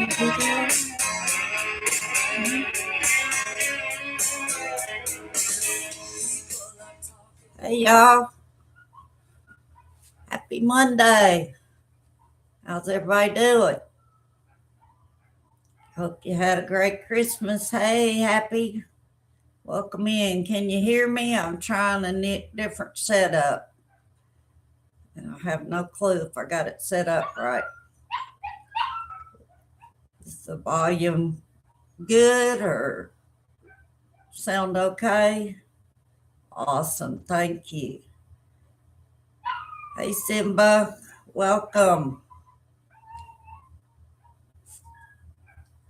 Hey y'all, happy Monday. How's everybody doing? Hope you had a great Christmas. Hey, happy. Welcome in. Can you hear me? I'm trying a different setup. And I have no clue if I got it set up right. Is the volume good or sound okay? Awesome. Thank you. Hey, Simba. Welcome.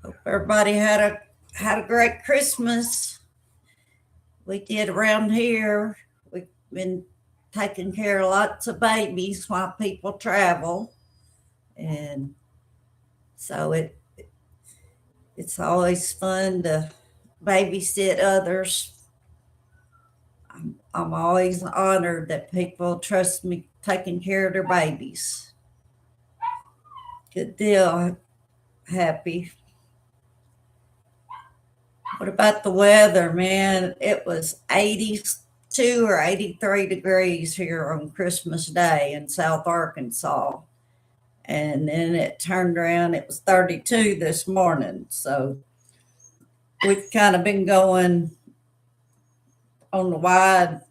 Hope everybody had a great Christmas. We did around here. We've been taking care of lots of babies while people travel, and so it's always fun to babysit others. I'm always honored that people trust me taking care of their babies. Good deal. Happy. What about the weather, man? It was 82 or 83 degrees here on Christmas Day in South Arkansas. And then it turned around, it was 32 this morning. So we've kind of been going on the wide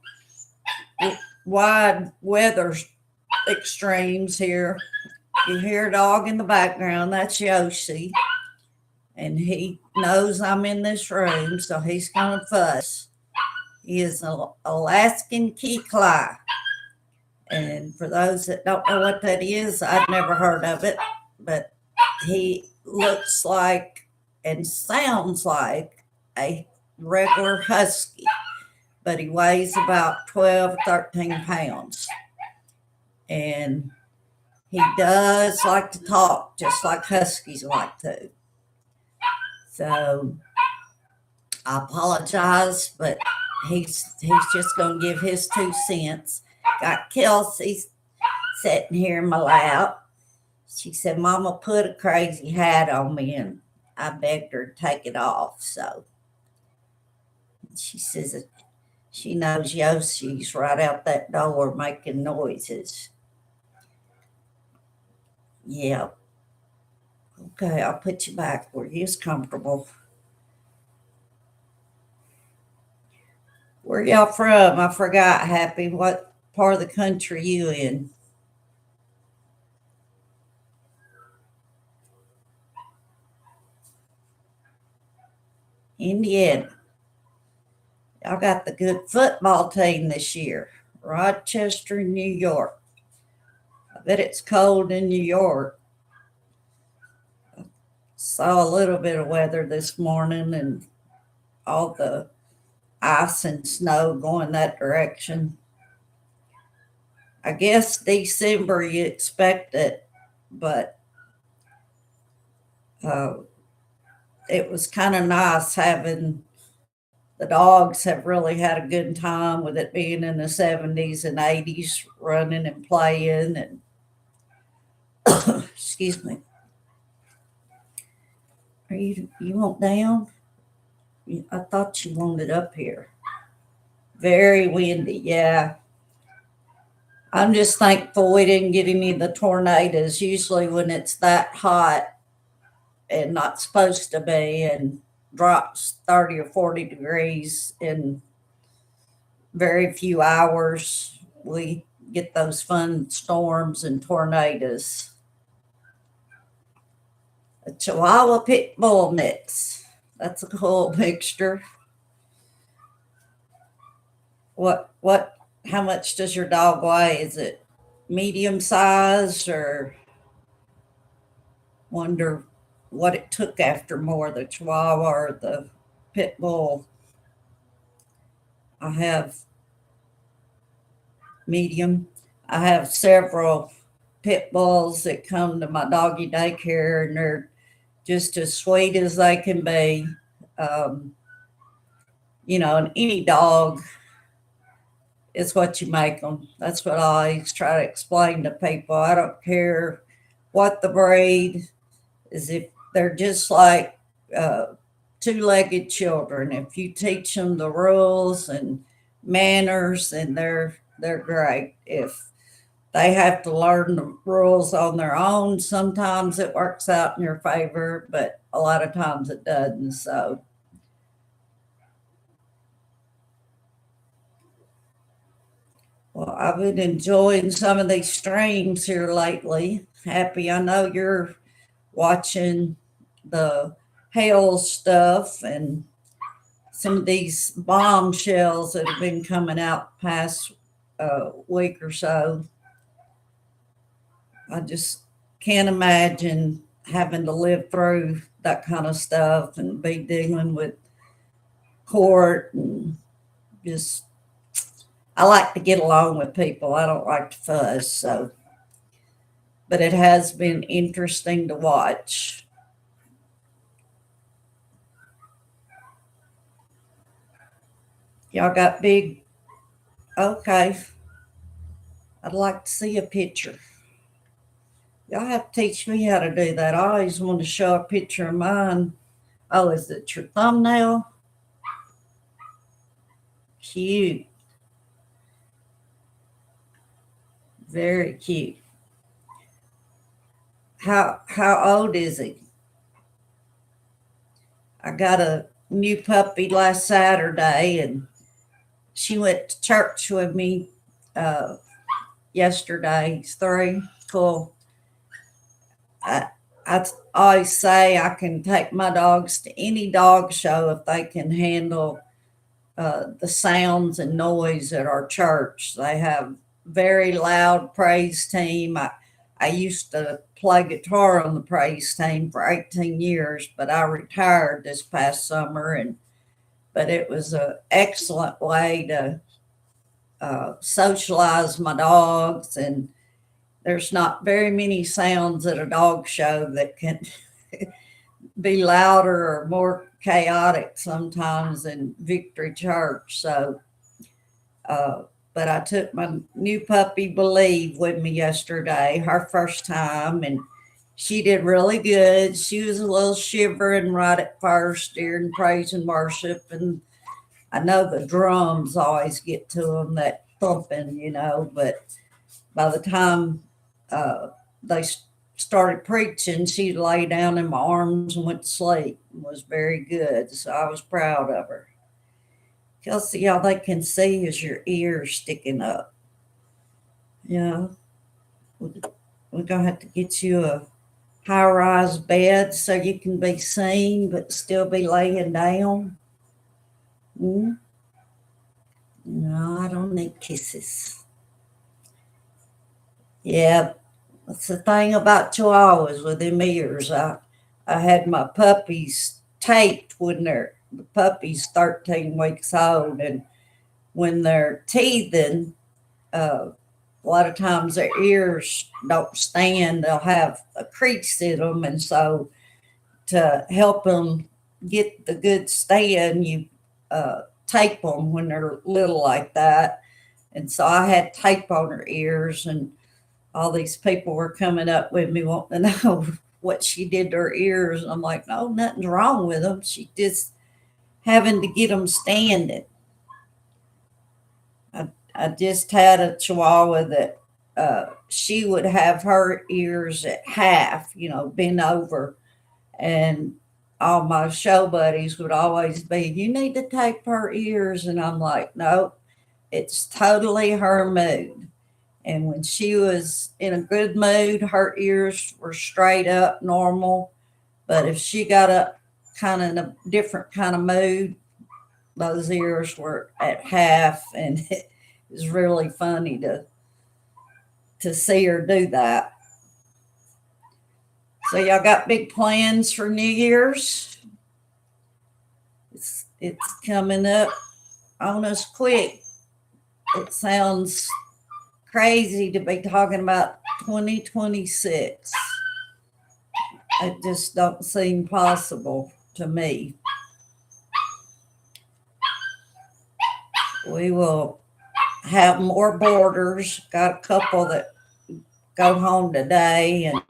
weather extremes here. You hear a dog in the background, that's Yoshi. And he knows I'm in this room, so he's going to fuss. He is an Alaskan Keyclaw. And for those that don't know what that is, I've never heard of it, but he looks like and sounds like a regular husky, but he weighs about 12, 13 pounds. And he does like to talk, just like huskies like to. So I apologize, but he's just going to give his 2 cents. Got Kelsey sitting here in my lap. She said, Mama put a crazy hat on me, and I begged her to take it off. So she says she knows Yoshi's right out that door making noises. Yeah. Okay, I'll put you back where you's comfortable. Where y'all from? I forgot, Happy. What part of the country you in? Indiana. Y'all got the good football team this year. Rochester, New York. I bet it's cold in New York. Saw a little bit of weather this morning and all the ice and snow going that direction. I guess December you expect it, but it was kind of nice having the dogs have really had a good time with it being in the 70s and 80s, running and playing. And excuse me. Are you want down? I thought you wanted up here. Very windy, yeah. I'm just thankful we didn't get any of the tornadoes. Usually when it's that hot and not supposed to be and drops 30 or 40 degrees in very few hours, we get those fun storms and tornadoes. A Chihuahua Pit Bull mix. That's a cool mixture. How much does your dog weigh? Is it medium sized, or wonder what it took after more, the Chihuahua or the Pit Bull? I have medium. I have several pit bulls that come to my doggy daycare, and they're just as sweet as they can be. Um, and any dog is what you make them. That's what I always try to explain to people. I don't care what the breed is. If they're just like two-legged children. If you teach them the rules and manners, then they're great. If they have to learn the rules on their own, sometimes it works out in your favor, but a lot of times it doesn't. So, well, I've been enjoying some of these streams here lately. Happy, I know you're watching the hail stuff and some of these bombshells that have been coming out past week or so. I just can't imagine having to live through that kind of stuff and be dealing with court and just. I like to get along with people. I don't like to fuss. So, but it has been interesting to watch. Y'all got big. Okay. I'd like to see a picture. Y'all have to teach me how to do that. I always want to show a picture of mine. Oh, is it your thumbnail? Cute. Very cute. How old is he? I got a new puppy last Saturday, and she went to church with me uh, yesterday. He's 3. Cool. I, I always say I can take my dogs to any dog show if they can handle the sounds and noise at our church. They have very loud praise team. I used to play guitar on the praise team for 18 years, but I retired this past summer. But it was an excellent way to socialize my dogs, and there's not very many sounds at a dog show that can be louder or more chaotic sometimes in Victory Church. So, but I took my new puppy Believe with me yesterday, her first time, and she did really good. She was a little shivering right at first during praise and worship, and I know the drums always get to them, that thumping, but by the time they started preaching, she lay down in my arms and went to sleep. It was very good. So I was proud of her. Kelsey, all they can see is your ears sticking up. Yeah. We're going to have to get you a high rise bed so you can be seen but still be laying down. Mm? No, I don't need kisses. Yeah, that's the thing about Chihuahuas with them ears. I had my puppies taped when the puppy's 13 weeks old, and when they're teething, a lot of times their ears don't stand. They'll have a crease in them, and so to help them get the good stand, you tape them when they're little like that. And so I had tape on her ears, and all these people were coming up with me wanting to know what she did to her ears. And I'm like, no, nothing's wrong with them. She just having to get them standing. I just had a Chihuahua that she would have her ears at half, bent over. And all my show buddies would always be, you need to tape her ears. And I'm like, no, it's totally her mood. And when she was in a good mood, her ears were straight up normal. But if she got up kind of in a different kind of mood, those ears were at half. And it was really funny to see her do that. So y'all got big plans for New Year's? It's coming up on us quick. It sounds crazy to be talking about 2026. It just don't seem possible to me. We will have more boarders. Got a couple that go home today, and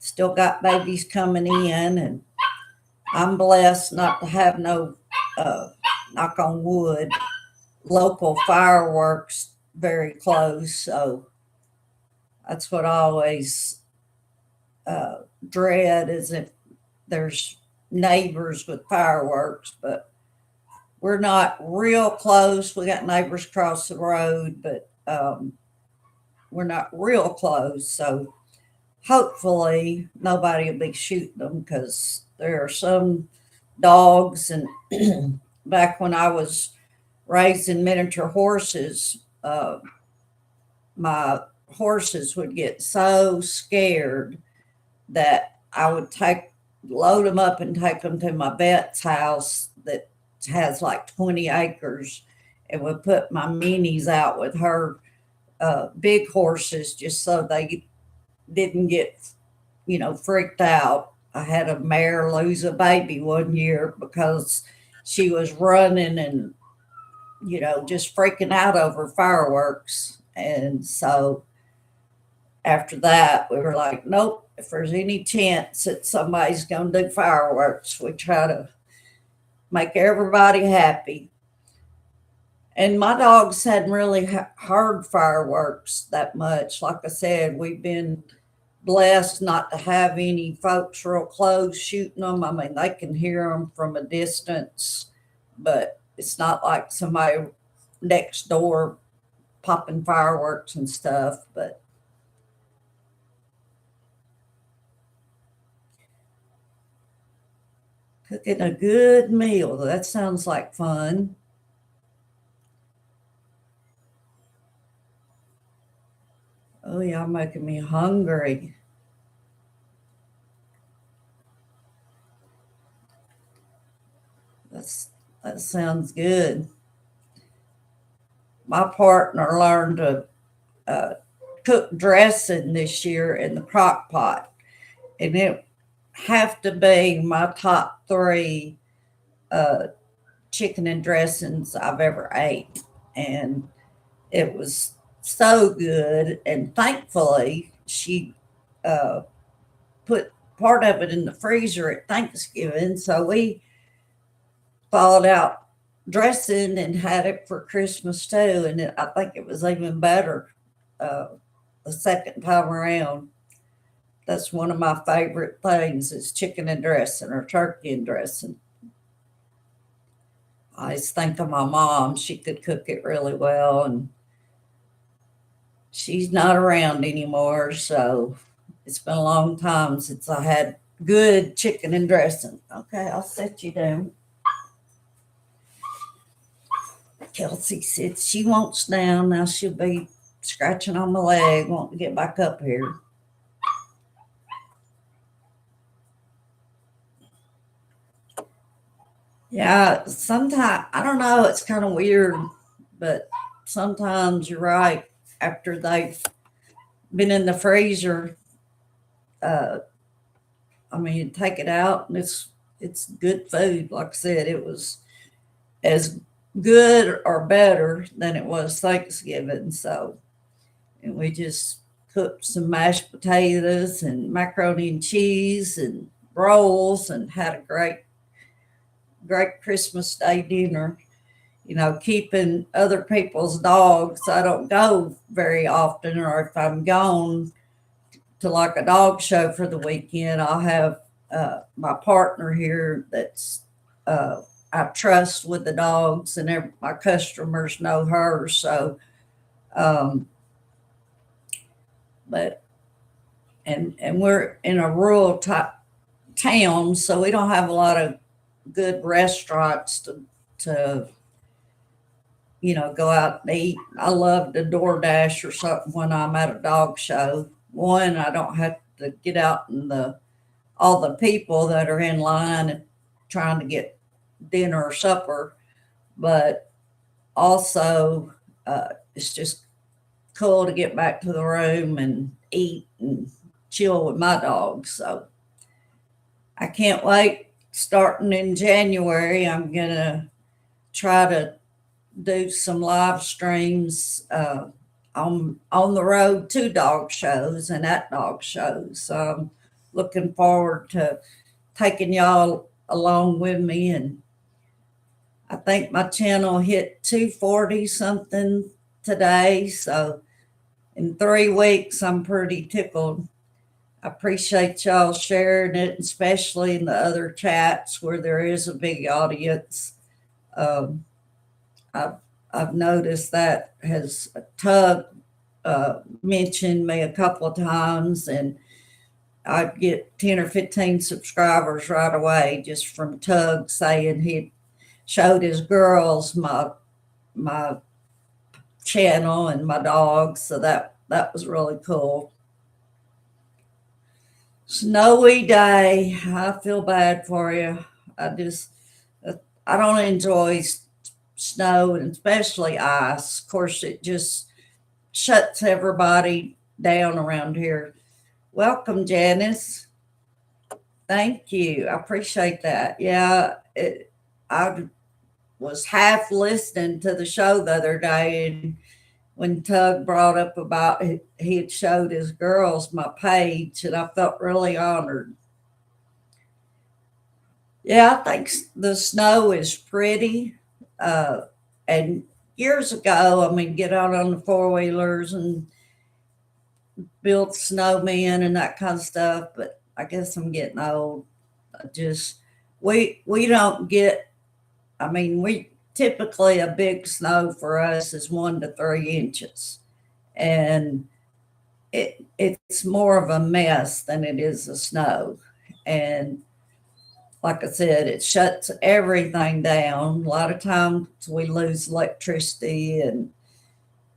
Still got babies coming in, and I'm blessed not to have no, knock on wood, local fireworks very close. So that's what I always dread, is if there's neighbors with fireworks, but we're not real close. We got neighbors across the road, but we're not real close. So hopefully nobody will be shooting them, because there are some dogs. And back when I was raising miniature horses, my horses would get so scared that I would load them up and take them to my vet's house that has like 20 acres, and would put my minis out with her big horses, just so they didn't get, freaked out. I had a mare lose a baby one year because she was running and, just freaking out over fireworks. And so after that, we were like, nope, if there's any chance that somebody's going to do fireworks, we try to make everybody happy. And my dogs hadn't really heard fireworks that much. Like I said, we've been blessed not to have any folks real close shooting them. I mean, they can hear them from a distance, but it's not like somebody next door popping fireworks and stuff. But cooking a good meal, that sounds like fun. Oh, y'all making me hungry. That sounds good. My partner learned to cook dressing this year in the crock pot, and it have to be my top three uh, chicken and dressings I've ever ate. And it was so good. And thankfully, she uh, put part of it in the freezer at Thanksgiving. So we thawed out dressing and had it for Christmas too. And I think it was even better uh, the second time around. That's one of my favorite things, is chicken and dressing, or turkey and dressing. I always think of my mom. She could cook it really well, and she's not around anymore. So it's been a long time since I had good chicken and dressing. Okay, I'll set you down. Kelsey sits. She wants down. Now she'll be scratching on my leg, wanting to get back up here. Yeah, sometimes, I don't know, it's kind of weird, but sometimes you're right. After they've been in the freezer, uh, I mean, take it out and it's good food. Like I said, it was as good or better than it was Thanksgiving. So, and we just cooked some mashed potatoes and macaroni and cheese and rolls, and had a great Christmas Day dinner. Keeping other people's dogs. I don't go very often, or if I'm gone to like a dog show for the weekend, I'll have my partner here that's I trust with the dogs, and my customers know her. So, um, but and we're in a rural type town, so we don't have a lot of good restaurants to go out and eat. I love to DoorDash or something when I'm at a dog show. One, I don't have to get out in all the people that are in line and trying to get dinner or supper, but also it's just cool to get back to the room and eat and chill with my dog. So I can't wait. Starting in January, I'm gonna try to do some live streams on the road to dog shows and at dog shows. looking forward to taking y'all along with me. And I think my channel hit 240 something today. So in 3 weeks, I'm pretty tickled. I appreciate y'all sharing it, especially in the other chats where there is a big audience. Um, I've, I've noticed that has Tug mentioned me a couple of times, and I'd get 10 or 15 subscribers right away just from Tug saying he showed his girls my channel and my dogs. So that was really cool. Snowy day. I feel bad for you. I don't enjoy snow, and especially ice. Of course, it just shuts everybody down around here. Welcome, Janice. Thank you. I appreciate that. Yeah, I was half listening to the show the other day, and when Tug brought up about he had showed his girls my page, and I felt really honored. Yeah, I think the snow is pretty. Uh, and years ago, I mean, get out on the four wheelers and build snowmen and that kind of stuff. But I guess I'm getting old. I just we don't get. I mean, we typically a big snow for us is 1 to 3 inches, and it's more of a mess than it is a snow. And like I said, it shuts everything down. A lot of times we lose electricity, and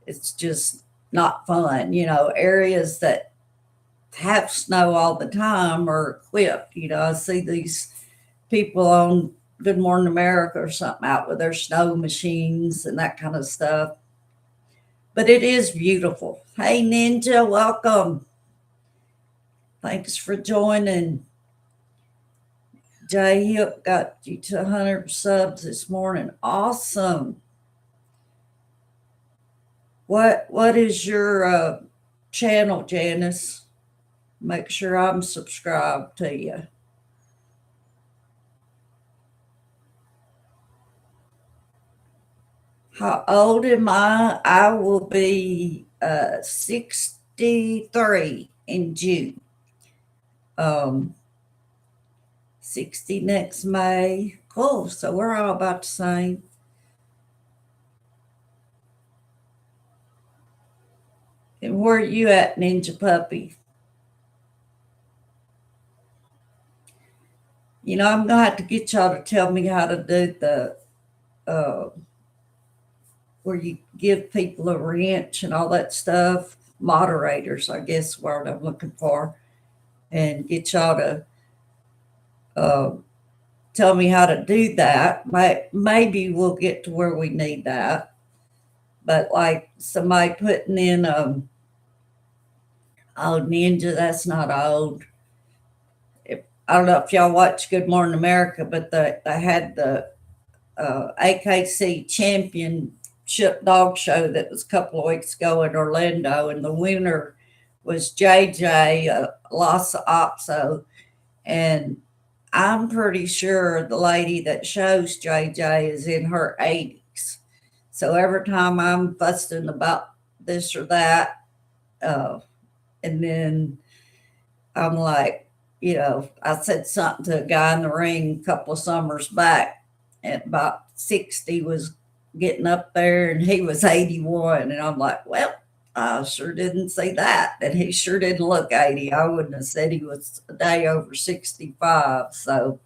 it's just not fun. Areas that have snow all the time are equipped. I see these people on Good Morning America or something out with their snow machines and that kind of stuff. But it is beautiful. Hey, Ninja, welcome. Thanks for joining. Jay Hip got you to 100 subs this morning. Awesome. What is your channel, Janice? Make sure I'm subscribed to you. How old am I? I will be 63 in June. 60 next May. Cool. So we're all about the same. And where are you at, Ninja Puppy? I'm gonna have to get y'all to tell me how to do the where you give people a wrench and all that stuff. Moderators, I guess, word I'm looking for, and get y'all to uh, tell me how to do that. Maybe we'll get to where we need that. But like somebody putting in old Ninja, that's not old. I don't know if y'all watch Good Morning America, but they had the AKC championship dog show that was a couple of weeks ago in Orlando, and the winner was JJ Lhasa Apso. And I'm pretty sure the lady that shows JJ is in her 80s. So every time I'm fussing about this or that, and then I'm like, I said something to a guy in the ring a couple of summers back, at about 60 was getting up there, and he was 81. And I'm like, well, I sure didn't say that. And he sure didn't look 80. I wouldn't have said he was a day over 65. So,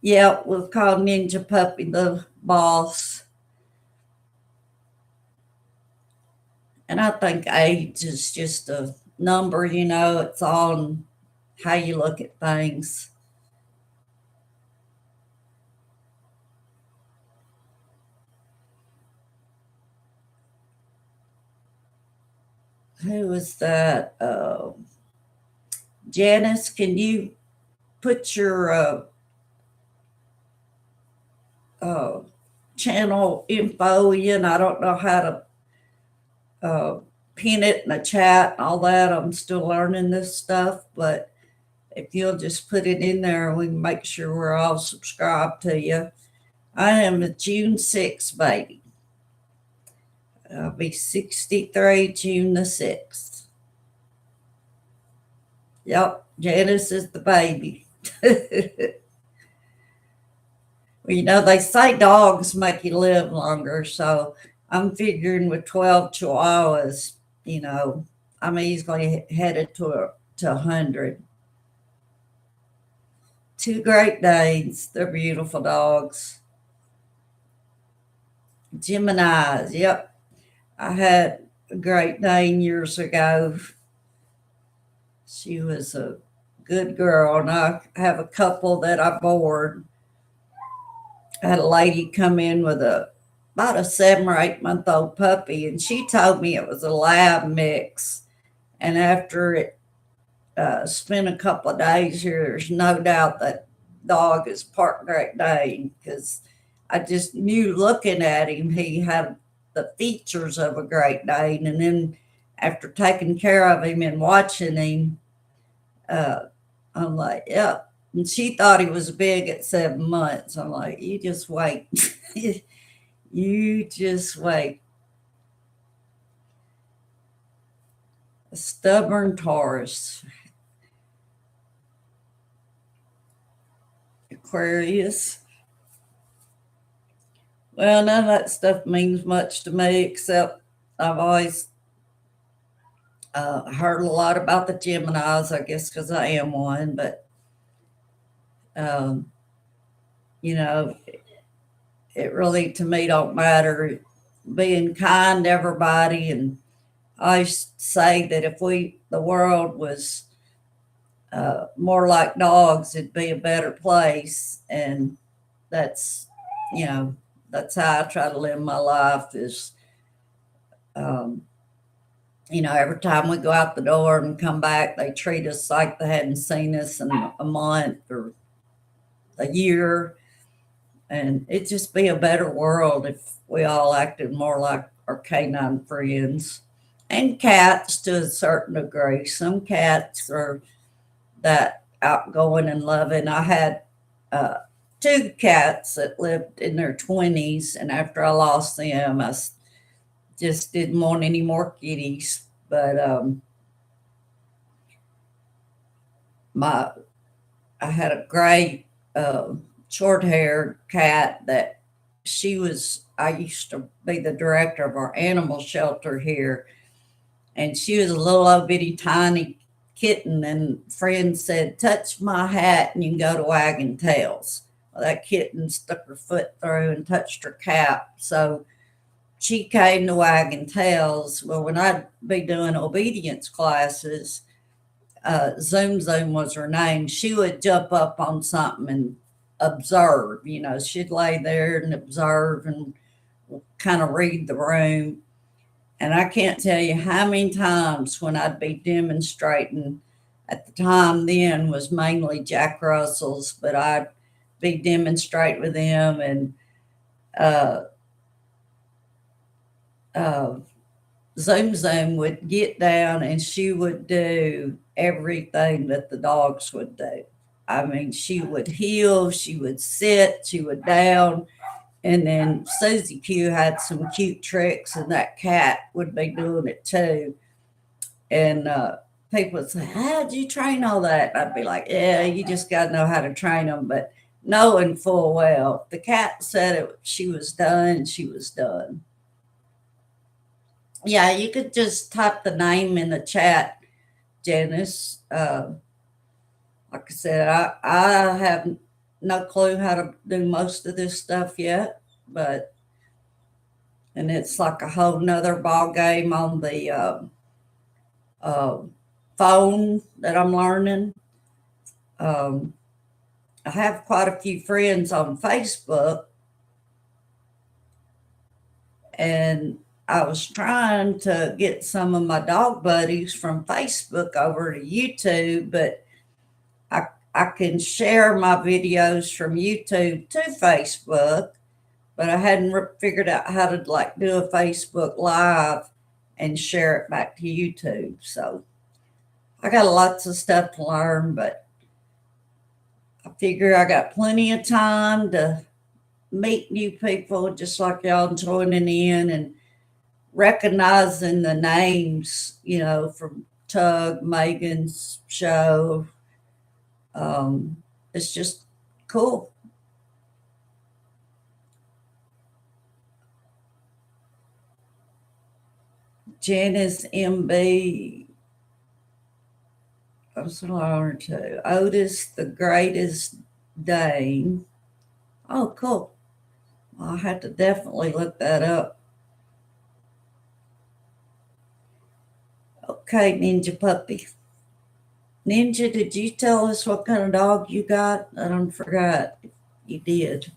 yeah, we'll call Ninja Puppy the boss. And I think age is just a number, it's on how you look at things. Who was that? Janice, can you put your channel info in? I don't know how to pin it in a chat and all that. I'm still learning this stuff, but if you'll just put it in there, we can make sure we're all subscribed to you. I am a June 6th baby. I'll be 63 June the 6th. Yep, Janice is the baby. Well, you know, they say dogs make you live longer, so I'm figuring with 12 chihuahuas, you know, I'm easily headed to 100. 2 Great Danes, they're beautiful dogs. Geminis, yep. I had a Great Dane years ago. She was a good girl, and I have a couple that I board. I had a lady come in with about a 7 or 8 month old puppy, and she told me it was a lab mix. And after it spent a couple of days here, there's no doubt that dog is part Great Dane, because I just knew looking at him, he had the features of a Great Dane. And then after taking care of him and watching him, I'm like, yeah. And she thought he was big at 7 months. I'm like, you just wait. You just wait. A stubborn Taurus. Aquarius. Well, none of that stuff means much to me, except I've always heard a lot about the Geminis, I guess because I am one. But, you know, it really, to me, don't matter. Being kind to everybody. And I say that if the world was more like dogs, it'd be a better place. And that's, you know, that's how I try to live my life is, you know, every time we go out the door and come back, they treat us like they hadn't seen us in a month or a year. And it'd just be a better world if we all acted more like our canine friends. And cats to a certain degree. Some cats are that outgoing and loving. I had 2 cats that lived in their 20s, and after I lost them, I just didn't want any more kitties. But I had a gray short-haired cat that I used to be the director of our animal shelter here, and she was a little old bitty tiny kitten, and friends said, touch my hat and you can go to wagging tails. Well, that kitten stuck her foot through and touched her cap, so she came to wagging tails. Well, when I'd be doing obedience classes, Zoom Zoom was her name, she would jump up on something and observe. You know, she'd lay there and observe and kind of read the room. And I can't tell you how many times when I'd be demonstrating, at the time then was mainly Jack Russells, but I'd be demonstrating with them, and Zoom Zoom would get down and she would do everything that the dogs would do. I mean, she would heel, she would sit, she would down. And then Susie Q had some cute tricks, and that cat would be doing it too. And people would say, how'd you train all that? I'd be like, yeah, you just got to know how to train them. But knowing full well, if the cat said she was done, she was done. Yeah, you could just type the name in the chat, Janice. Like I said, I have no clue how to do most of this stuff yet, and it's like a whole nother ball game on the phone that I'm learning. I have quite a few friends on Facebook, and I was trying to get some of my dog buddies from Facebook over to YouTube, but I can share my videos from YouTube to Facebook, but I hadn't figured out how to like do a Facebook Live and share it back to YouTube. So I got lots of stuff to learn, but I figure I got plenty of time to meet new people just like y'all joining in and recognizing the names, from Tug, Megan's show. It's just cool. Janice MB, I'm so learned too. Otis, the greatest Dane. Oh, cool. I'll have to definitely look that up. Okay, Ninja Puppy. Ninja, did you tell us what kind of dog you got? I don't forgot if you did.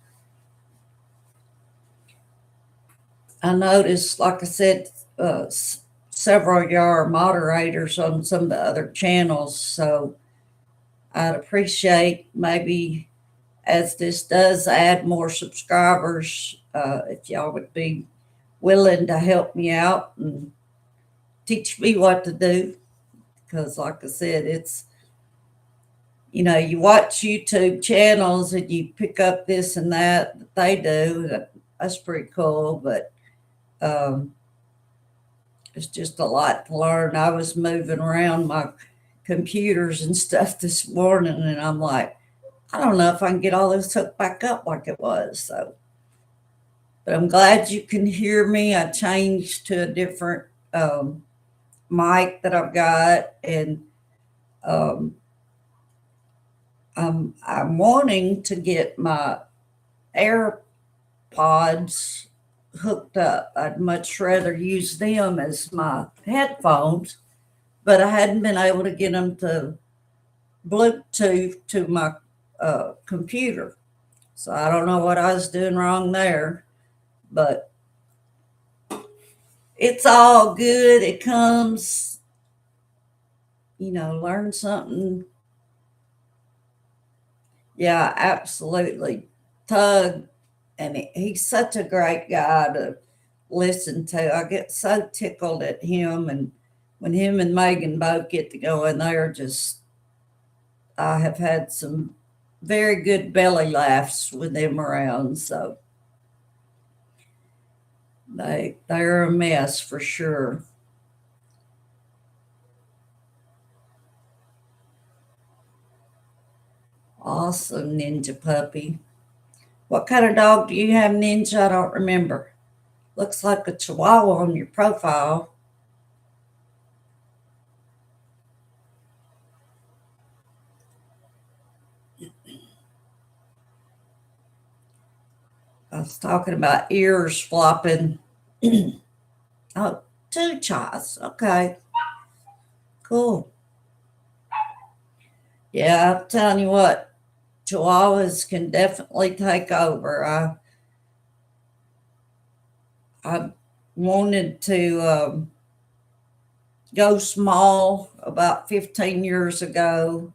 I noticed, like I said, several of y'all are moderators on some of the other channels, so I'd appreciate maybe as this does add more subscribers, if y'all would be willing to help me out and teach me what to do. Because, like I said, it's, you watch YouTube channels and you pick up this and that they do. That's pretty cool, but it's just a lot to learn. I was moving around my computers and stuff this morning, and I'm like, I don't know if I can get all this hooked back up like it was. So, but I'm glad you can hear me. I changed to a different mic that I've got, and I'm wanting to get my AirPods hooked up. I'd much rather use them as my headphones, but I hadn't been able to get them to Bluetooth to my computer. So I don't know what I was doing wrong there, but it's all good. It comes, learn something. Yeah, absolutely. Tug, and he's such a great guy to listen to. I get so tickled at him, and when him and Megan both get to go in there, I have had some very good belly laughs with them around. So they're a mess for sure. Awesome, Ninja Puppy. What kind of dog do you have, Ninja? I don't remember. Looks like a Chihuahua on your profile. I was talking about ears flopping. Oh, two Chas. Okay, cool. Yeah, I'm telling you what, Chihuahuas can definitely take over. I wanted to go small about 15 years ago.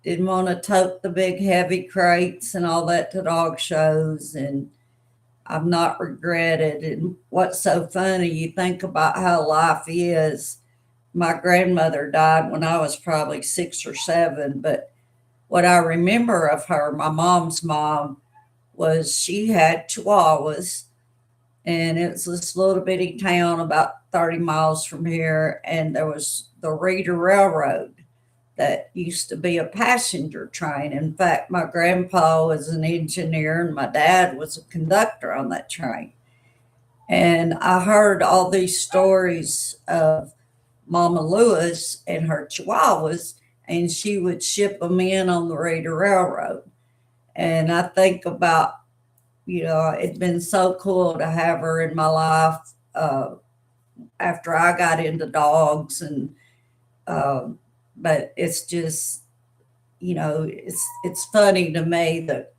Didn't want to tote the big heavy crates and all that to dog shows, and I've not regretted. And what's so funny, you think about how life is. My grandmother died when I was probably 6 or 7, but what I remember of her, my mom's mom, was she had Chihuahuas, and it was this little bitty town about 30 miles from here, and there was the Reeder Railroad that used to be a passenger train. In fact, my grandpa was an engineer and my dad was a conductor on that train. And I heard all these stories of Mama Lewis and her Chihuahuas, and she would ship them in on the Reeder Railroad. And I think about, it's been so cool to have her in my life after I got into dogs. And but it's just, it's funny to me that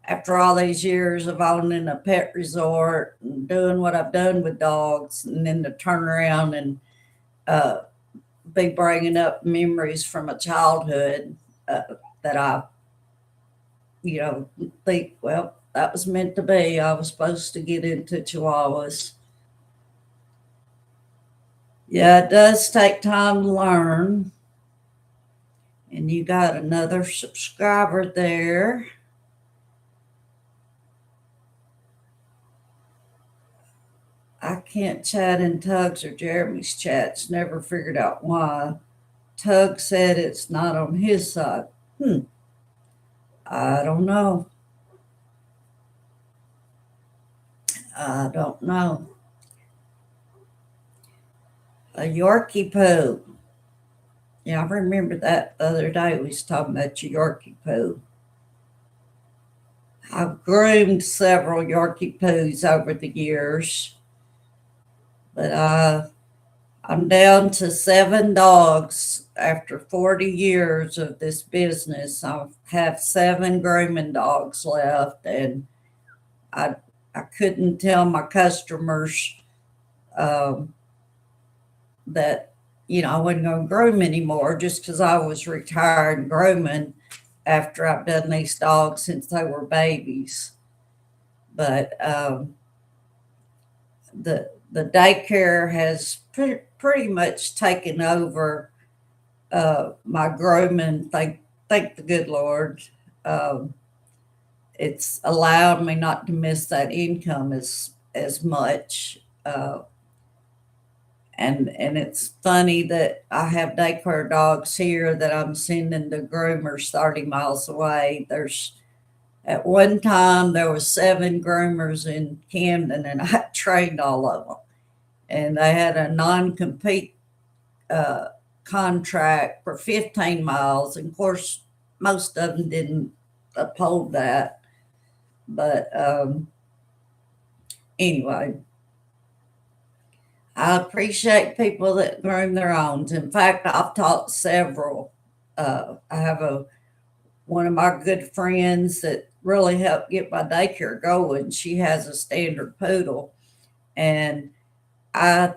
after all these years of owning a pet resort and doing what I've done with dogs, and then to turn around and be bringing up memories from a childhood that I, think, well, that was meant to be. I was supposed to get into Chihuahuas. Yeah, it does take time to learn. And you got another subscriber there. I can't chat in Tug's or Jeremy's chats. Never figured out why. Tug said it's not on his side. I don't know. I don't know. A Yorkie poo. Yeah, I remember that the other day we was talking about your Yorkie poo. I've groomed several Yorkie poos over the years, but I'm down to 7 dogs after 40 years of this business. I have 7 grooming dogs left, and I I couldn't tell my customers um, that I wasn't going to groom anymore just because I was retired and grooming after I've done these dogs since they were babies. But the daycare has pretty much taken over my grooming. Thank the good Lord. Um, it's allowed me not to miss that income as much. And it's funny that I have daycare dogs here that I'm sending to groomers 30 miles away. There's At one time there was 7 groomers in Camden, and I trained all of them. And they had a non-compete uh, contract for 15 miles. And of course, most of them didn't uphold that. But anyway, I appreciate people that groom their own. In fact, I've taught several. I have one of my good friends that really helped get my daycare going. She has a standard poodle, and I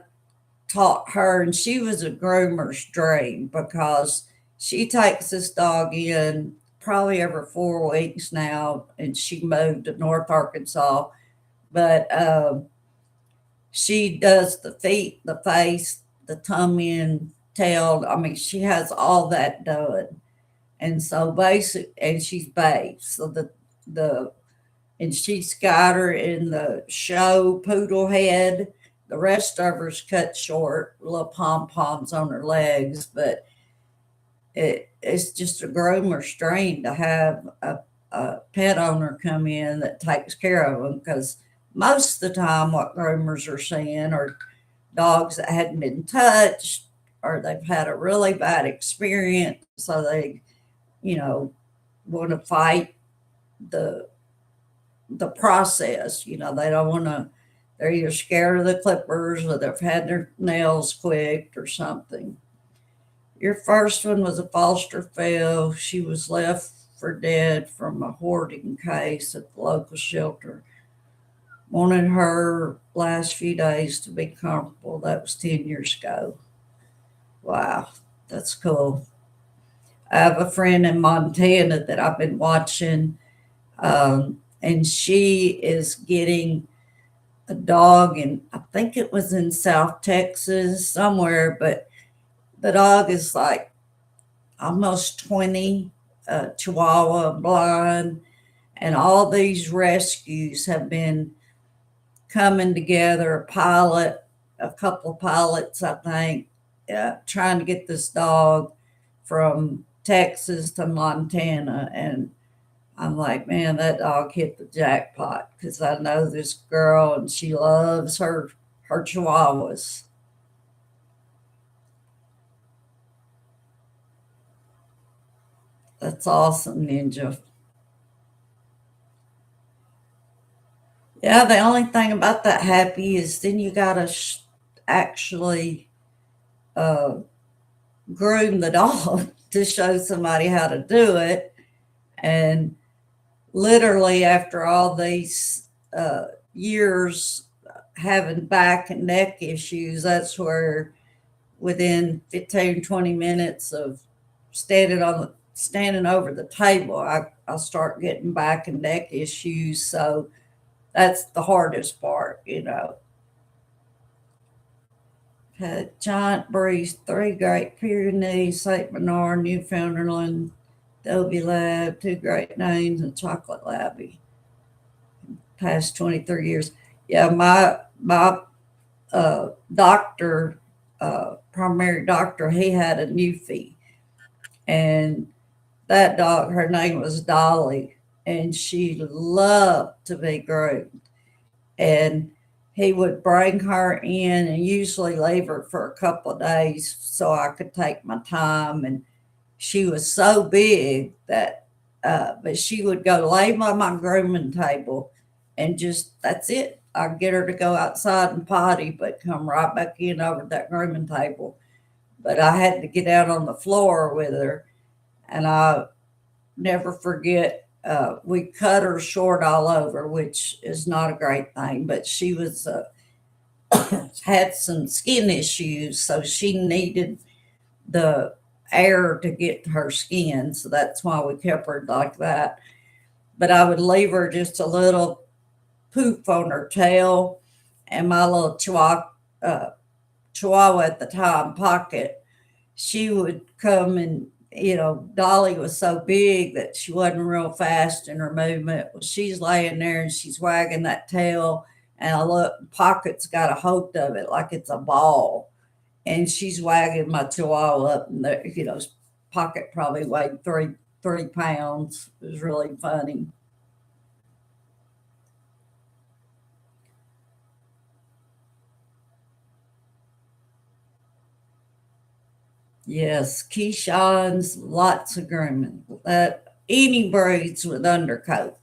taught her, and she was a groomer's dream because she takes this dog in probably every 4 weeks now, and she moved to North Arkansas. But she does the feet, the face, the tummy, and tail. I mean, she has all that done. And so and she's bathed. So the and she's got her in the show poodle head. The rest of her's cut short, little pom poms on her legs, but it's just a groomer's dream to have a pet owner come in that takes care of them, because most of the time what groomers are seeing are dogs that hadn't been touched, or they've had a really bad experience, so they you know want to fight the the process. They don't want to. They're either scared of the clippers, or they've had their nails clipped or something. Your first one was a foster fail. She was left for dead from a hoarding case at the local shelter. Wanted her last few days to be comfortable. That was 10 years ago. Wow, that's cool. I have a friend in Montana that I've been watching, and she is getting a dog, and I think it was in South Texas somewhere, but the dog is like almost 20, Chihuahua, blind, and all these rescues have been coming together. A couple of pilots, I think, trying to get this dog from Texas to Montana. And I'm like, man, that dog hit the jackpot, because I know this girl and she loves her chihuahuas. That's awesome, Ninja. Yeah, the only thing about that, Happy, is then you gotta actually uh, groom the dog to show somebody how to do it. And literally, after all these years having back and neck issues, that's where within 15, 20 minutes of standing over the table, I start getting back and neck issues. So that's the hardest part. had Giant Breeze, Three Great Pyrenees, St. Bernard, Newfoundland, Dobie Lab, two Great Danes, and Chocolate Labby. Past 23 years. Yeah, my doctor, primary doctor, he had a Newfie, and that dog, her name was Dolly, and she loved to be groomed. And he would bring her in and usually leave her for a couple of days so I could take my time. And she was so big that, but she would go lay by my grooming table and just, that's it. I'd get her to go outside and potty, but come right back in over that grooming table. But I had to get out on the floor with her, and I never forget. We cut her short all over, which is not a great thing. But she was had some skin issues, so she needed the air to get to her skin. So that's why we kept her like that. But I would leave her just a little poop on her tail, and my little chihuahua at the time, Pocket, she would come and, Dolly was so big that she wasn't real fast in her movement. Well, she's laying there and she's wagging that tail, and I look, Pocket's got a hold of it like it's a ball, and she's wagging my chihuahua up, and Pocket probably weighed 3 pounds. It was really funny. Yes, Keyshawn's lots of grooming. Any breeds with undercoat,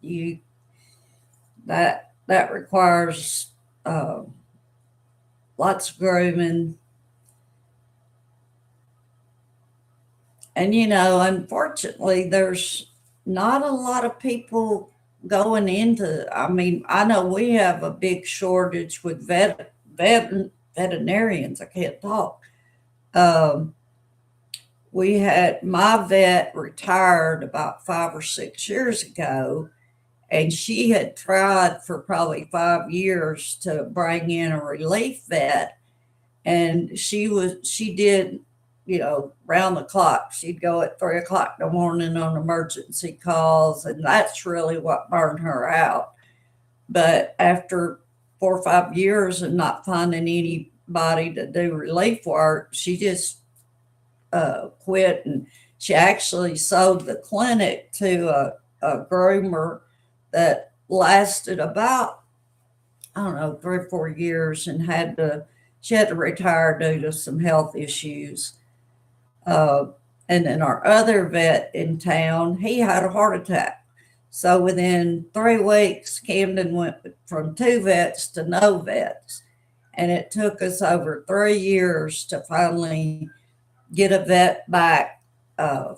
you that requires uh, lots of grooming. And unfortunately, there's not a lot of people going into. I mean, I know we have a big shortage with veterinarians. I can't talk. Um, we had my vet retired about 5 or 6 years ago, and she had tried for probably 5 years to bring in a relief vet, and she did, round the clock. She'd go at 3 o'clock in the morning on emergency calls, and that's really what burned her out. But after 4 or 5 years of not finding anybody to do relief work, she just quit, and she actually sold the clinic to a groomer that lasted about, I don't know, 3 or 4 years, and she had to retire due to some health issues. Uh, and then our other vet in town, he had a heart attack. So within 3 weeks, Camden went from 2 vets to no vets. And it took us over 3 years to finally get a vet back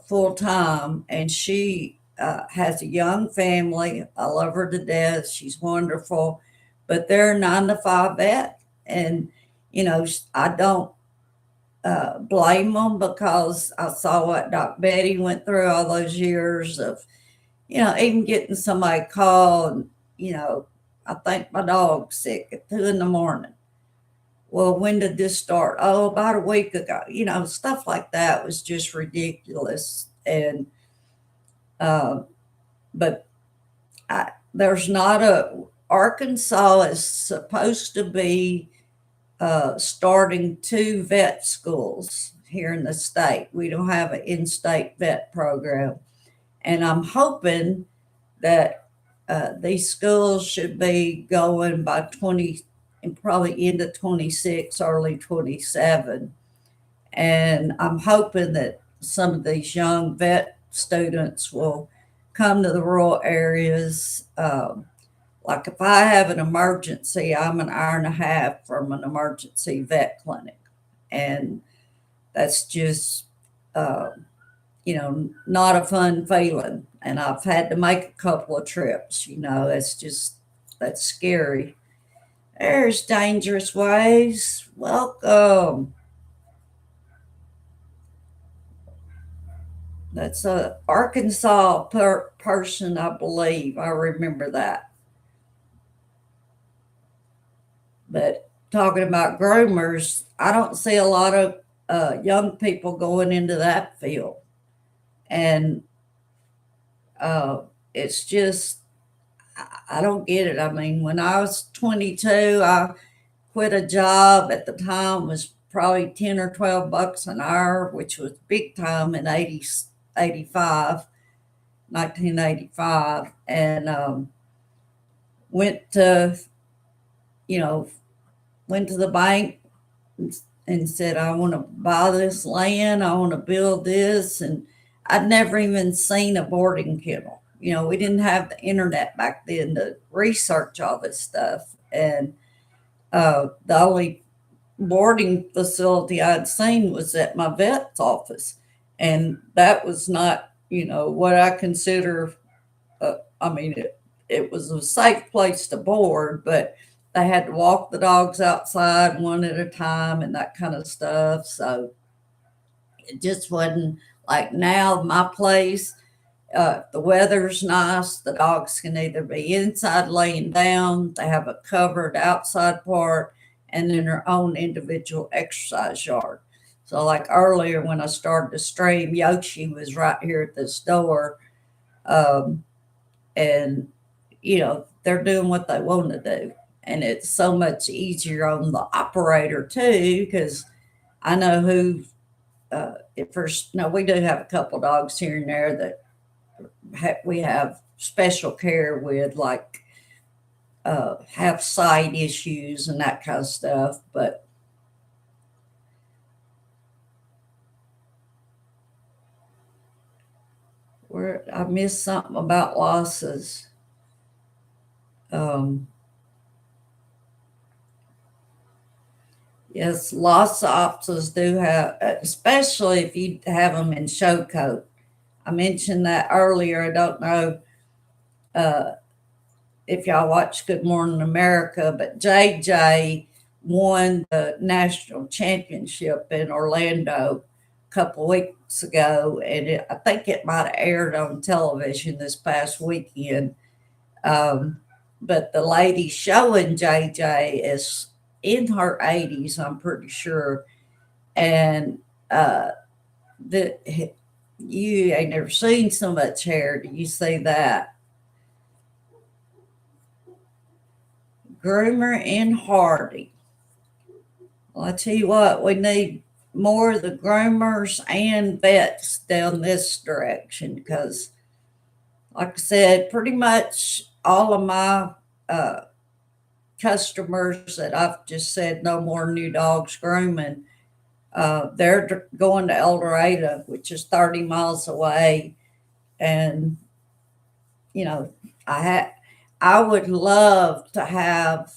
full time. And she has a young family. I love her to death. She's wonderful. But they're a 9 to 5 vet. And, I don't blame them, because I saw what Doc Betty went through all those years of, even getting somebody called, I think my dog's sick at 2 in the morning. Well, when did this start? Oh, about a week ago. Stuff like that was just ridiculous. And, but there's not Arkansas is supposed to be starting 2 vet schools here in the state. We don't have an in-state vet program, and I'm hoping that these schools should be going by 20, and probably into 26, early 27. And I'm hoping that some of these young vet students will come to the rural areas. Like if I have an emergency, I'm an hour and a half from an emergency vet clinic. And that's just, not a fun feeling. And I've had to make a couple of trips, that's scary. There's Dangerous Waves. Welcome. That's a Arkansas person, I believe. I remember that. But talking about groomers, I don't see a lot of young people going into that field. And uh, it's just, I don't get it. I mean, when I was 22, I quit a job at the time was probably 10 or 12 bucks an hour, which was big time in 85, 1985, and went to, you know, went to the bank and said, I want to buy this land, I want to build this. And I'd never even seen a boarding kennel. We didn't have the internet back then to research all this stuff. And the only boarding facility I'd seen was at my vet's office. And that was not, what I consider, I mean, it was a safe place to board, but they had to walk the dogs outside one at a time and that kind of stuff. So it just wasn't like now. My place, the weather's nice. The dogs can either be inside laying down, they have a covered outside part, and then their own individual exercise yard. So, like earlier when I started to stream, Yoshi was right here at this door. Um, and, they're doing what they want to do. And it's so much easier on the operator, too, because I know who, at first, no, we do have a couple dogs here and there that we have special care with, like have sight issues and that kind of stuff. But I missed something about losses. Yes, lots of officers do have, especially if you have them in show coat. I mentioned that earlier. I don't know uh, if y'all watch Good Morning America, but JJ won the national championship in Orlando a couple weeks ago, and I think it might have aired on television this past weekend. But the lady showing JJ is in her 80s, I'm pretty sure, and the you ain't never seen so much hair. Do you see that? Groomer in Hardy. Well, I tell you what, we need more of the groomers and vets down this direction because, like I said, pretty much all of my customers that I've just said no more new dogs grooming, they're going to El Dorado, which is 30 miles away. And, you know, I would love to have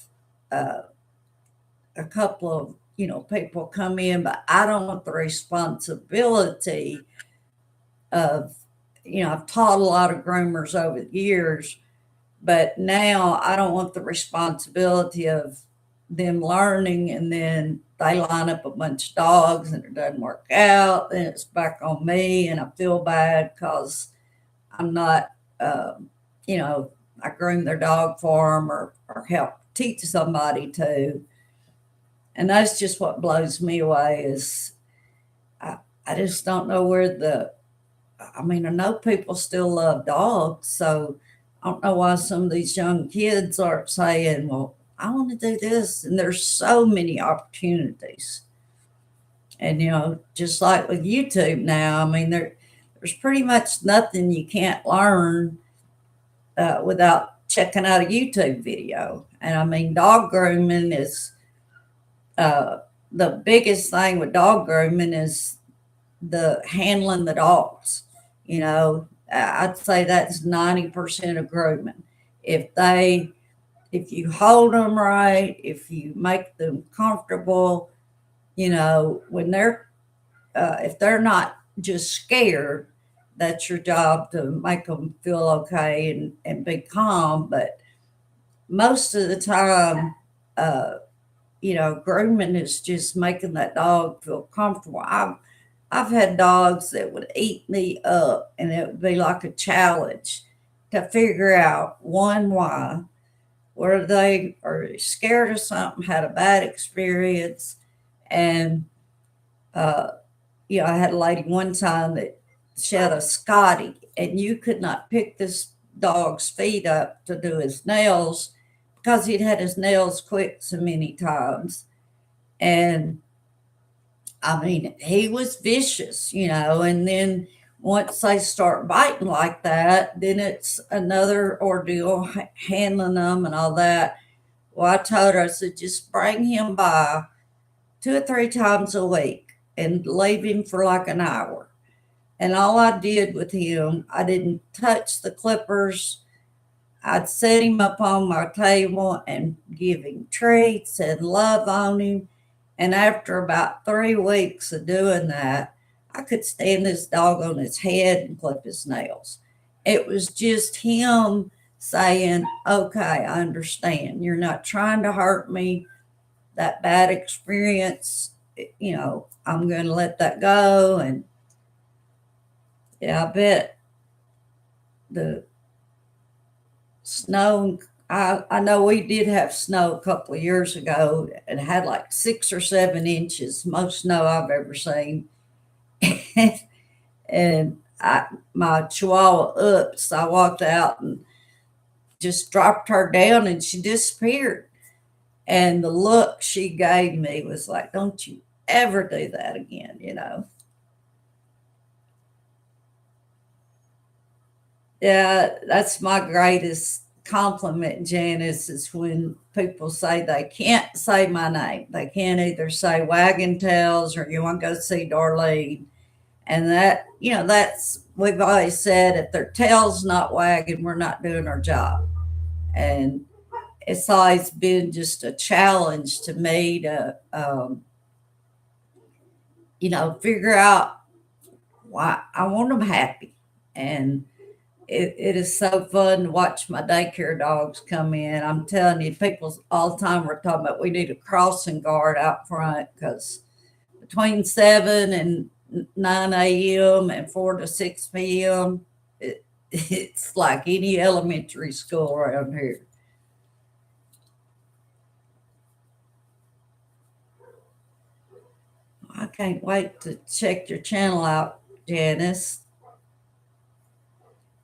uh, a couple of, people come in, but I don't want the responsibility of, I've taught a lot of groomers over the years, but now I don't want the responsibility of them learning and then they line up a bunch of dogs and it doesn't work out. Then it's back on me and I feel bad because I'm not, I groom their dog for them or help teach somebody to. And that's just what blows me away is I just don't know I know people still love dogs. So I don't know why some of these young kids aren't saying, well, I want to do this. And there's so many opportunities. And, just like with YouTube now, there's pretty much nothing you can't learn without checking out a YouTube video. And dog grooming is the biggest thing with dog grooming is the handling the dogs. I'd say that's 90% of grooming. If you hold them right, if you make them comfortable, when if they're not just scared, that's your job to make them feel okay and be calm. But most of the time, grooming is just making that dog feel comfortable. I've had dogs that would eat me up, and it would be like a challenge to figure out one, where they are scared of something, had a bad experience. And, uh, I had a lady one time that she had a Scotty, and you could not pick this dog's feet up to do his nails because he'd had his nails clipped so many times. And I mean, he was vicious, and then once they start biting like that, then it's another ordeal handling them and all that. Well, I told her, I said, just bring him by 2 or 3 times a week and leave him for like an hour. And all I did with him, I didn't touch the clippers. I'd set him up on my table and give him treats and love on him. And after about 3 weeks of doing that, I could stand this dog on his head and clip his nails. It was just him saying, okay, I understand. You're not trying to hurt me. That bad experience, I'm going to let that go. And yeah, I bet the snow, I know we did have snow a couple of years ago and had like 6 or 7 inches, most snow I've ever seen. And my chihuahua Ups, I walked out and just dropped her down and she disappeared. And the look she gave me was like, don't you ever do that again. Yeah, that's my greatest compliment, Janice, is when people say they can't say my name. They can't either say Wagon Tails or you want to go see Darlene. And that's, we've always said, if their tail's not wagging, we're not doing our job. And it's always been just a challenge to me to, figure out why I want them happy. And it is so fun to watch my daycare dogs come in. I'm telling you, people all the time were talking about we need a crossing guard out front because between 7 and 9 a.m. and 4 to 6 p.m., it's like any elementary school around here. I can't wait to check your channel out, Janice.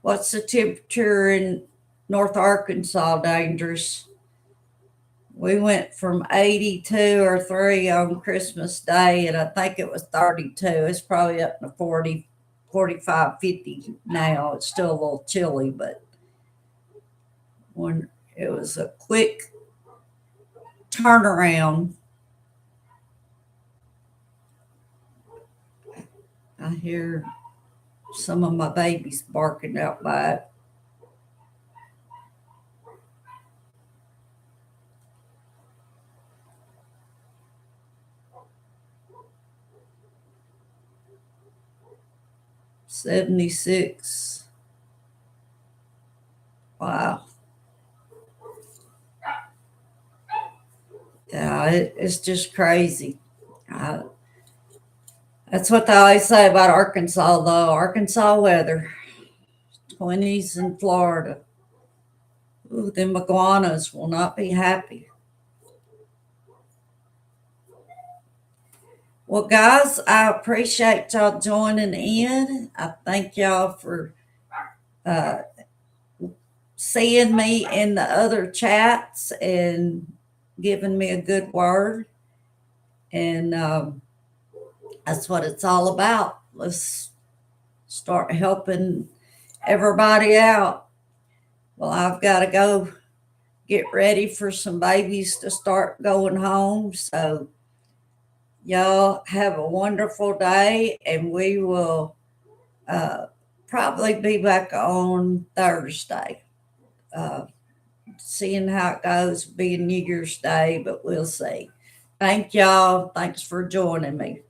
What's the temperature in North Arkansas, Dangerous? We went from 82 or 3 on Christmas Day, and I think it was 32. It's probably up to 40, 45, 50 now. It's still a little chilly, but when it was a quick turnaround. I hear some of my babies barking out by it. $76. Wow. Yeah, it's just crazy. Uh, that's what they always say about Arkansas, though. Arkansas weather, 20s in Florida. Ooh, them iguanas will not be happy. Well, guys, I appreciate y'all joining in. I thank y'all for uh, seeing me in the other chats and giving me a good word. And that's what it's all about. Let's start helping everybody out. Well, I've got to go get ready for some babies to start going home. So, y'all have a wonderful day, and we will probably be back on Thursday. Uh, Seeing how it goes, being New Year's Day, but we'll see. Thank y'all. Thanks for joining me.